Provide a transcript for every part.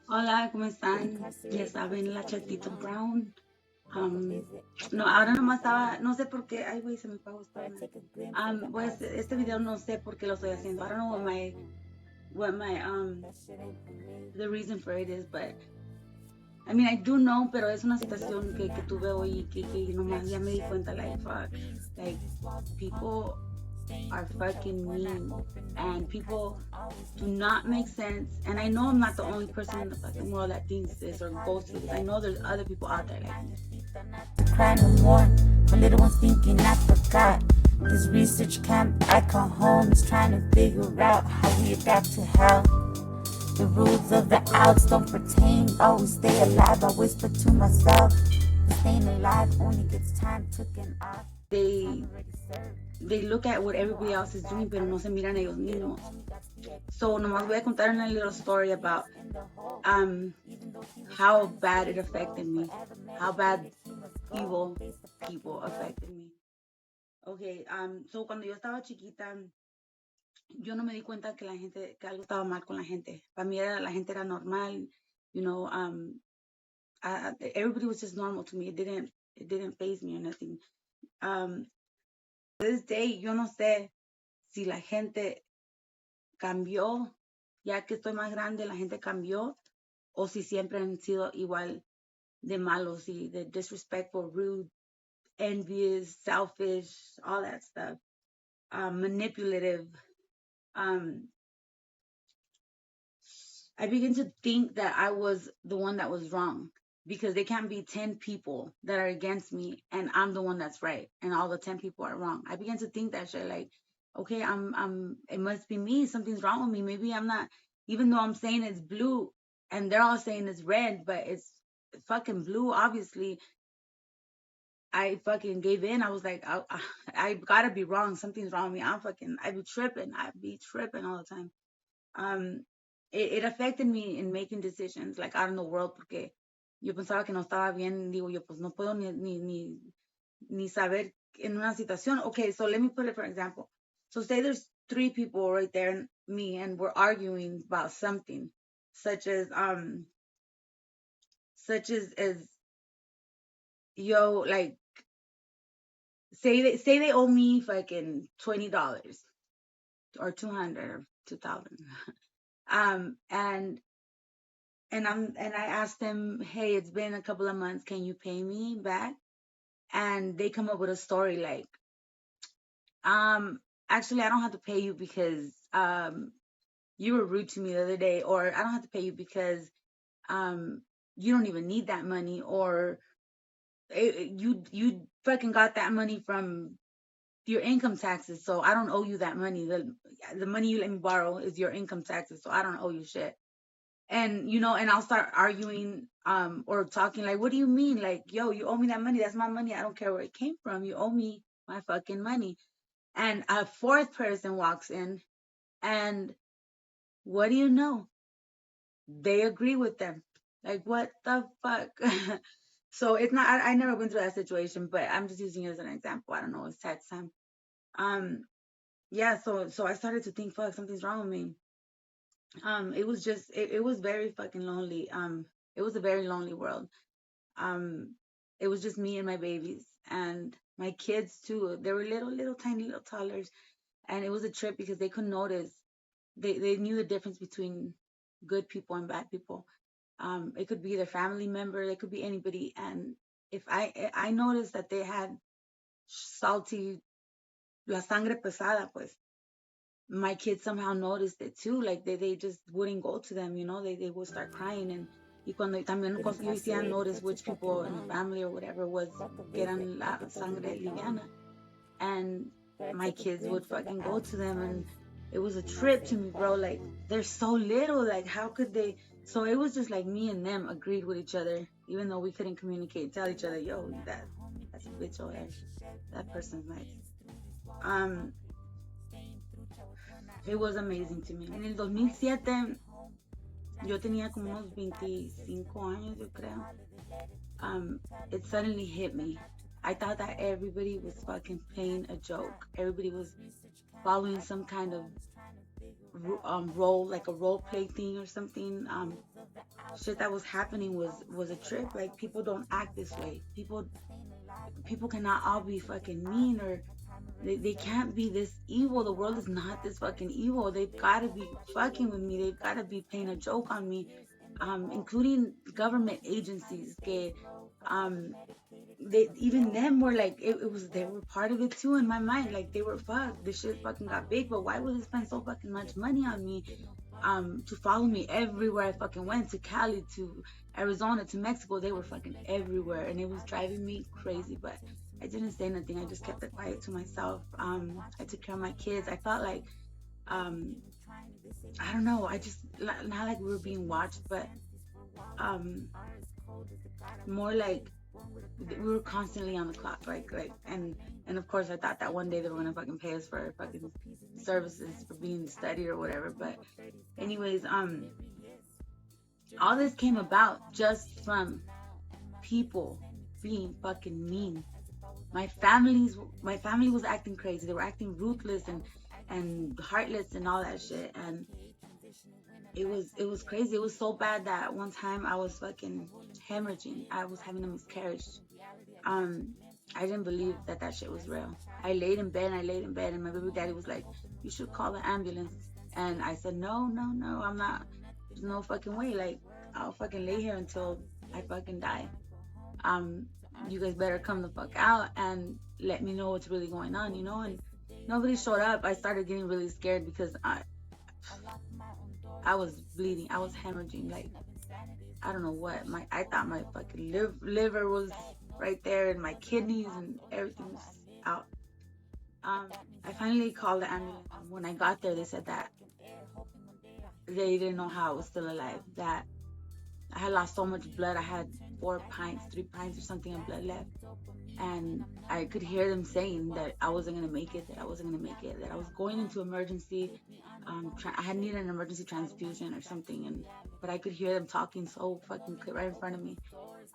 Hola, ¿cómo están? Ya saben, la chatita Brown. No, ahora nomás estaba, no sé por qué, ay, güey, se me apagó esta madre. Pues este video no sé por qué lo estoy haciendo. I don't know what my the reason for it is, but I mean, I do know, pero es una situación que tuve hoy que nomás ya me di cuenta, like, fuck, like, people are fucking mean, and people do not make sense. And I know I'm not the only person in the fucking world that thinks this or goes through this. I know there's other people out there like me. Cry no more. My little one's thinking I forgot. This research camp I come home is trying to figure out how we adapt to how the rules of the outs don't pertain. Always stay alive, I whisper to myself. Staying alive only gets time taken off. They they look at what everybody else is doing, pero no se miran ellos mismos. So nomás voy a contar una little story about um how bad it affected me, how bad evil people affected me. Okay, so cuando yo estaba chiquita, yo no me di cuenta que que algo estaba mal con la gente. Para mí la gente era normal, you know, everybody was just normal to me. It didn't phase me or nothing. Um, this day, yo no sé si la gente cambió, ya que estoy más grande, la gente cambió, o si siempre han sido igual de malos y de disrespectful, rude, envious, selfish, all that stuff, manipulative. Um, I begin to think that I was the one that was wrong because there can't be 10 people that are against me and I'm the one that's right and all the 10 people are wrong. I began to think that shit like, okay, it must be me. Something's wrong with me. Maybe I'm not, even though I'm saying it's blue and they're all saying it's red, but it's fucking blue. Obviously, I fucking gave in. I was like, I gotta be wrong. Something's wrong with me. I be tripping. I be tripping all the time. um, it affected me in making decisions like out in the world porque yo pensaba que no estaba bien, digo yo, pues no puedo ni saber en una situación. Okay, so let me put it for example. So say there's three people right there and me and we're arguing about something such as as yo like say they owe me fucking $20 or 200 or 2000 and I asked them, hey, it's been a couple of months, can you pay me back? And they come up with a story like, um, actually I don't have to pay you because you were rude to me the other day, or I don't have to pay you because um you don't even need that money, or you fucking got that money from your income taxes, so I don't owe you that money. The money you let me borrow is your income taxes, so I don't owe you shit. And and I'll start arguing or talking like, what do you mean, like, yo, you owe me that money, that's my money, I don't care where it came from, you owe me my fucking money. And a fourth person walks in, and what do you know, they agree with them. Like, what the fuck? So it's not, I never been through that situation, but I'm just using it as an example. I don't know, it's tax time. um yeah, so I started to think, fuck, something's wrong with me. It was just it was very fucking lonely. It was a very lonely world. um it was just me and my babies and my kids too. They were little tiny little toddlers, and it was a trip because they could notice, they knew the difference between good people and bad people. It could be their family member, it could be anybody. And if I noticed that they had salty, la sangre pesada, pues my kids somehow noticed it too. Like they just wouldn't go to them, they would start crying. And y cuando también yo hacía notice which people in the family or whatever was que eran la sangre liviana, and my kids would fucking go to them. And it was a trip to me, bro. Like, they're so little, like how could they? So it was just like me and them agreed with each other, even though we couldn't communicate, tell each other, yo, that's a bitch over there, that person's nice. um it was amazing to me. En el 2007 yo tenía como unos 25 años, yo creo. It suddenly hit me. I thought that everybody was fucking playing a joke. Everybody was following some kind of role, like a role play thing or something. Shit that was happening was a trip. Like, people don't act this way. People cannot all be fucking mean, or they can't be this evil. The world is not this fucking evil. They've got to be fucking with me. They've got to be playing a joke on me, including government agencies. Que, um, they, even them were like, it was, they were part of it too in my mind. Like, they were, fuck, this shit fucking got big, but why would they spend so fucking much money on me? To follow me everywhere I fucking went, to Cali, to Arizona, to Mexico. They were fucking everywhere, and it was driving me crazy. But I didn't say nothing. I just kept it quiet to myself. I took care of my kids. I felt like, um, I don't know. I just, not like we were being watched, but um, more like we were constantly on the clock, and of course I thought that one day they were gonna fucking pay us for our fucking services for being studied or whatever. But anyways, all this came about just from people being fucking mean. My family was acting crazy. They were acting ruthless and heartless and all that shit. And it was crazy. It was so bad that one time I was fucking hemorrhaging. I was having a miscarriage. Um, I didn't believe that that shit was real. I laid in bed, and my baby daddy was like, "You should call the ambulance." And I said, "No, no, no, I'm not. There's no fucking way. Like, I'll fucking lay here until I fucking die. Um, you guys better come the fuck out and let me know what's really going on, you know?" And nobody showed up. I started getting really scared because I was bleeding. I was hemorrhaging. Like, I don't know what. I thought my fucking liver was right there, and my kidneys and everything was out. I finally called the ambulance. When I got there, they said that they didn't know how I was still alive. That I had lost so much blood. I had 4 pints, 3 pints or something of blood left. And I could hear them saying that I wasn't gonna make it, that I wasn't gonna make it, that I was going into emergency. I had needed an emergency transfusion or something, and but I could hear them talking so fucking clear right in front of me.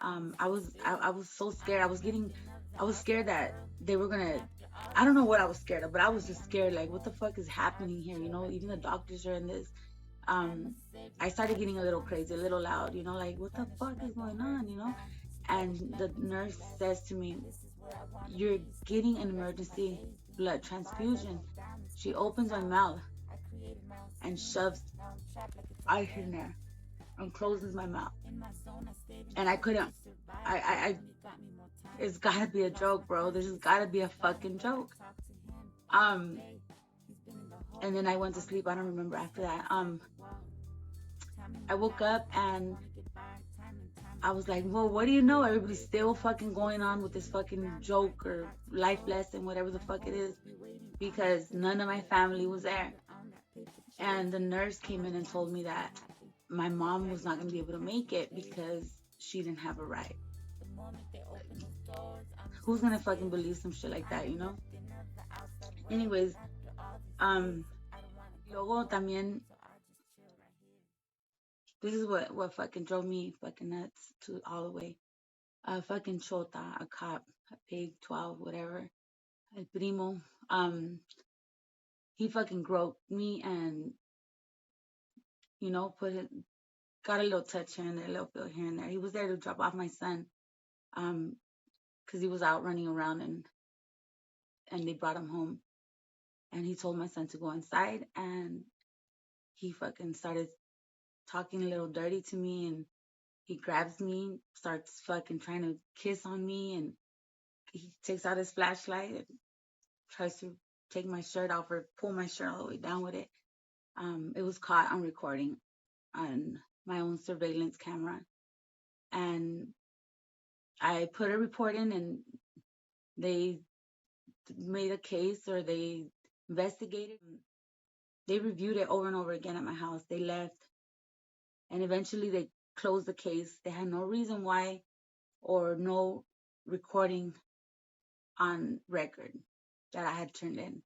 I was so scared. I was scared that they were gonna. I don't know what I was scared of, but I was just scared. Like, what the fuck is happening here? You know, even the doctors are in this. Um, I started getting a little crazy, a little loud. You know, like, what the fuck is going on? You know, and the nurse says to me, "You're getting an emergency blood transfusion." She opens my mouth and shoves ice in there and closes my mouth. And I couldn't. I it's gotta be a joke, bro. This has gotta be a fucking joke. Um, and then I went to sleep. I don't remember after that. I woke up and I was like, well, what do you know? Everybody's still fucking going on with this fucking joke or life lesson, whatever the fuck it is, because none of my family was there. And the nurse came in and told me that my mom was not going to be able to make it because she didn't have a ride. Who's going to fucking believe some shit like that, you know? Anyways, um, luego también, this is what fucking drove me fucking nuts to all the way. A fucking chota, a cop, a pig, 12, whatever, el primo, he fucking groped me and, put it, got a little touch here and there, a little feel here and there. He was there to drop off my son, um, because he was out running around, and they brought him home. And he told my son to go inside, and he fucking started talking a little dirty to me, and he grabs me, starts fucking trying to kiss on me, and he takes out his flashlight and tries to take my shirt off or pull my shirt all the way down with it. It was caught on recording on my own surveillance camera. And I put a report in, and they made a case, or they investigated. They reviewed it over and over again at my house. They left, and eventually they closed the case. They had no reason why, or no recording on record that I had turned in.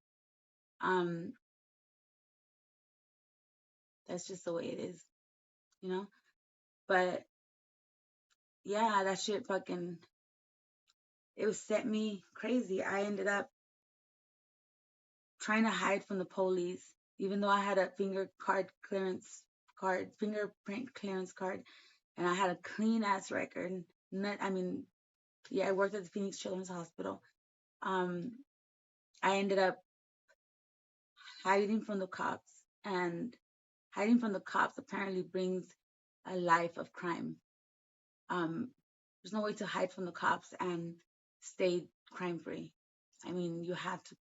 Um, that's just the way it is, you know? But yeah, that shit fucking, it was set me crazy. I ended up trying to hide from the police. even though I had a fingerprint clearance card, and I had a clean ass record. Not, I mean, yeah, I worked at the Phoenix Children's Hospital. Um, I ended up hiding from the cops, and hiding from the cops apparently brings a life of crime. Um, there's no way to hide from the cops and stay crime free. I mean, you have to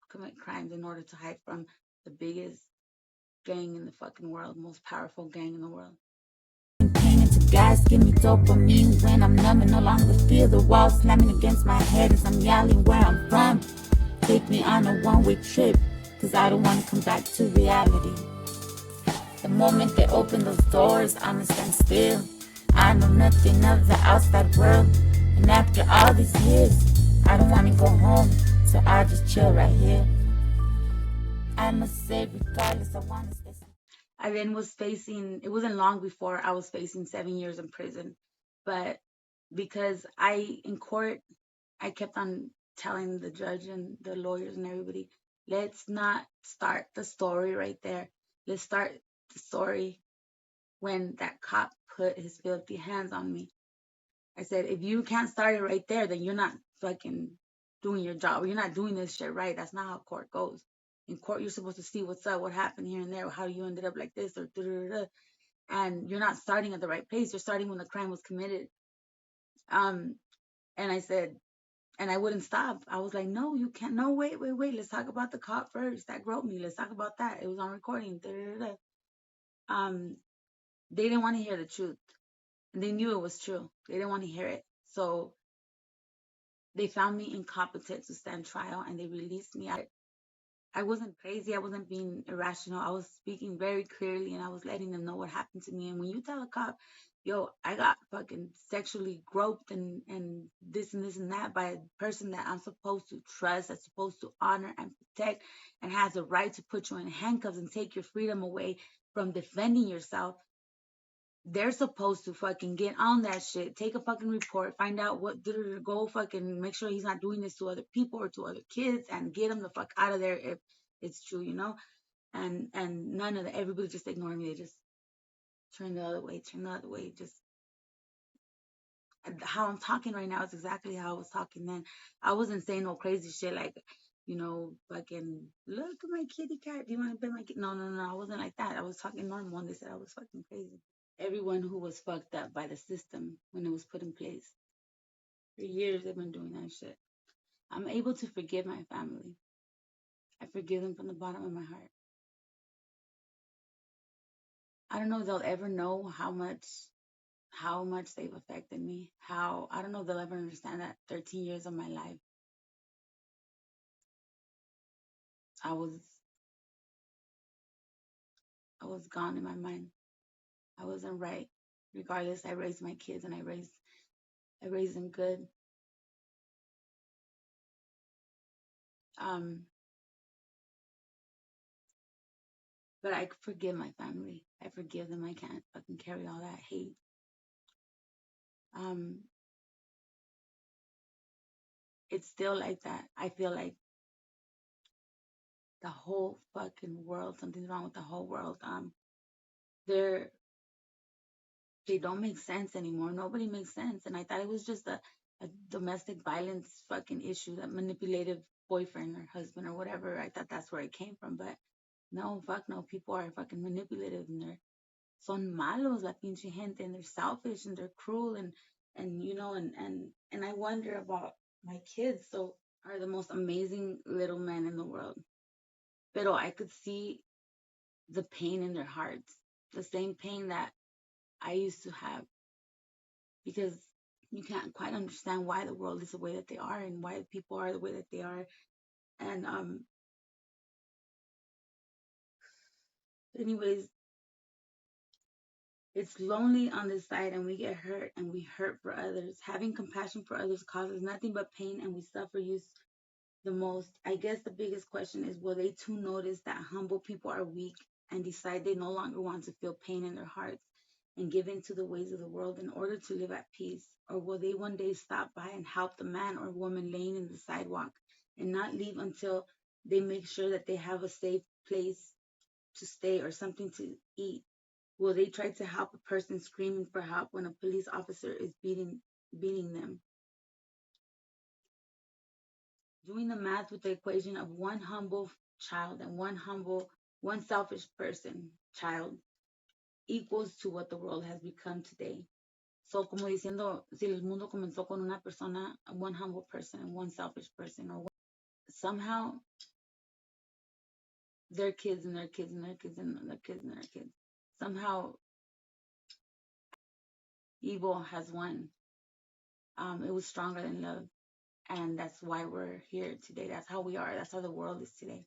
commit crimes in order to hide from the biggest gang in the fucking world, most powerful gang in the world. Pain into gas, give me dopamine when I'm numb and no longer feel the walls slamming against my head as I'm yelling where I'm from. Take me on a one-way trip, cause I don't wanna come back to reality. The moment they open those doors, I'ma stand still. I know nothing of the outside world, and after all these years, I don't wanna go home, so I'll just chill right here. I must say, regardless, I wanna stay. I then was facing, it wasn't long before I was facing 7 years in prison. But because in court, I kept on telling the judge and the lawyers and everybody, let's not start the story right there. Let's start the story when that cop put his filthy hands on me. I said, if you can't start it right there, then you're not fucking doing your job. You're not doing this shit right. That's not how court goes. In court, you're supposed to see what's up, what happened here and there, how you ended up like this, or da da da. And you're not starting at the right place. You're starting when the crime was committed. Um, and I said, and I wouldn't stop. I was like, no, you can't. No, wait, wait, wait. Let's talk about the cop first that groped me. Let's talk about that. It was on recording. Da, da, da, da. Um, they didn't want to hear the truth. And they knew it was true. They didn't want to hear it. So they found me incompetent to stand trial and they released me. I wasn't crazy. I wasn't being irrational. I was speaking very clearly and I was letting them know what happened to me. And when you tell a cop, yo, I got fucking sexually groped and this and that by a person that I'm supposed to trust, that's supposed to honor and protect, and has the right to put you in handcuffs and take your freedom away from defending yourself, they're supposed to fucking get on that shit, take a fucking report, find out what did it go fucking make sure he's not doing this to other people or to other kids and get him the fuck out of there if it's true, you know? And none of that, everybody just ignored me. They just turn the other way. Just how I'm talking right now is exactly how I was talking then. I wasn't saying no crazy shit like, fucking look at my kitty cat. Do you want to pet my kid? No, no, no. I wasn't like that. I was talking normal and they said I was fucking crazy. Everyone who was fucked up by the system when it was put in place. For years, they've been doing that shit. I'm able to forgive my family. I forgive them from the bottom of my heart. I don't know if they'll ever know how much they've affected me. How I don't know if they'll ever understand that 13 years of my life, I was I was gone in my mind. I wasn't right. Regardless, I raised my kids and I raised them good. Um, but I forgive my family. I forgive them. I can't fucking carry all that hate. Um, it's still like that. I feel like the whole fucking world, something's wrong with the whole world. They're they don't make sense anymore. Nobody makes sense. And I thought it was just a domestic violence fucking issue, that manipulative boyfriend or husband or whatever. I thought that's where it came from. But no, fuck no. People are fucking manipulative and they're son malos, la pinche gente, and they're selfish and they're cruel and I wonder about my kids. So are the most amazing little men in the world. Pero I could see the pain in their hearts, the same pain that I used to have, because you can't quite understand why the world is the way that they are and why people are the way that they are. And anyways, it's lonely on this side and we get hurt and we hurt for others. Having compassion for others causes nothing but pain and we suffer use the most. I guess the biggest question is, will they too notice that humble people are weak and decide they no longer want to feel pain in their hearts and give in to the ways of the world in order to live at peace? Or will they one day stop by and help the man or woman laying in the sidewalk and not leave until they make sure that they have a safe place to stay or something to eat? Will they try to help a person screaming for help when a police officer is beating them? Doing the math with the equation of one humble child and one selfish person, child, equals to what the world has become today. So, como diciendo, si el mundo comenzó con una persona, one humble person and one selfish person, or somehow their kids and their kids and their kids and their kids and their kids, somehow evil has won. It was stronger than love, and that's why we're here today. That's how we are. That's how the world is today.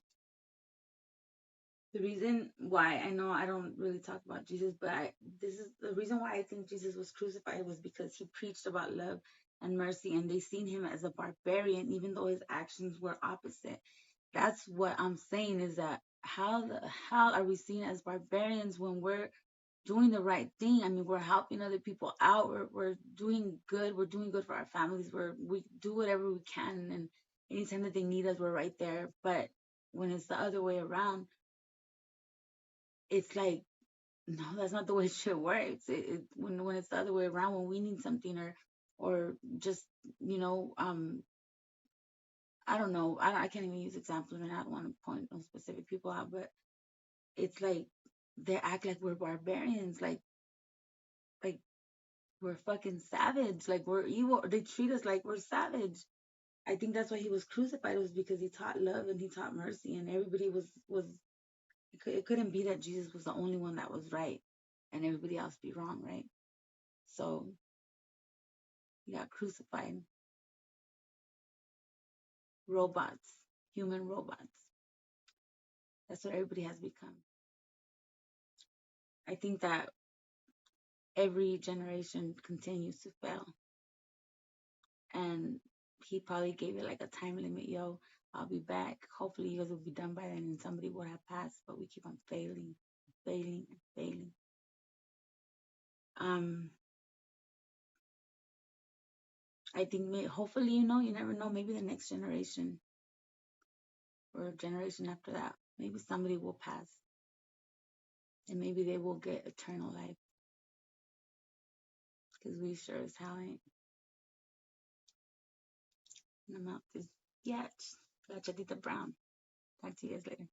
The reason why I know I don't really talk about Jesus, but this is the reason why I think Jesus was crucified was because he preached about love and mercy, and they seen him as a barbarian, even though his actions were opposite. That's what I'm saying is that how the hell are we seen as barbarians when we're doing the right thing? I mean, we're helping other people out. We're doing good. We're doing good for our families. We do whatever we can, and anytime that they need us, we're right there. But when it's the other way around, it's like no, that's not the way shit works. When it's the other way around, when we need something or just you know I don't know, I can't even use examples, and I don't want to point no specific people out, but it's like they act like we're barbarians, like we're fucking savage, like we're evil. They treat us like we're savage. I think that's why he was crucified, was because he taught love and he taught mercy, and everybody was it couldn't be that Jesus was the only one that was right and everybody else be wrong, right? So he got crucified. Robots, human robots. That's what everybody has become. I think that every generation continues to fail. And he probably gave it like a time limit. Yo, I'll be back. Hopefully you guys will be done by then and somebody would have passed, but we keep on failing, failing, and failing. Um, I think hopefully, you never know, maybe the next generation or generation after that, maybe somebody will pass and maybe they will get eternal life because we sure as hell ain't. And I'm out this yatch. Chatita Brown. Talk to you guys later.